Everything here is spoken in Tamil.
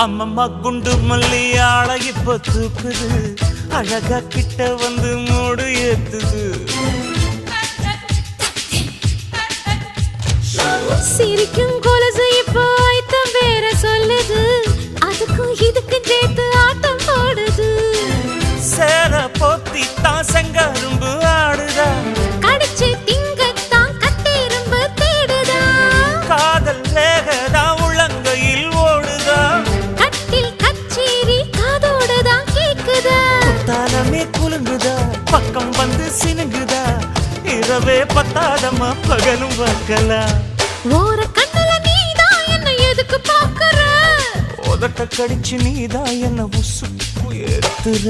அம்மம்மா குண்டு மல்லி ஆள இப்ப தூக்குது அழகா கிட்ட வந்து மூடு ஏத்துது சிரிக்கும் கொலுசு இப்போ ஐத்தம் வேற சொல்லுது அதுக்கும் இதுக்கு சேர்த்து ஆட்டம் போடுது சேர போத்தி தான் செங்கரும்பு ஆடுதா கடிச்சு திங்கத்தான் கட்டெரும்பு தேடுதா காதல் லேகதா உள்ளங்கையில் ஓடுதா கட்டில் கச்சேரி காதோடுதான் கேக்குதா தானமே குலுங்குதா பக்கம் வந்து சினுங்குதா இரவே பத்தாதமா பகலும் பார்க்கலாம் ஓர கண்ணுல நீதான் என்ன எதுக்கு பாக்குற உதட்ட கடிச்சு நீதான் என்ன உசுப்பு ஏத்துற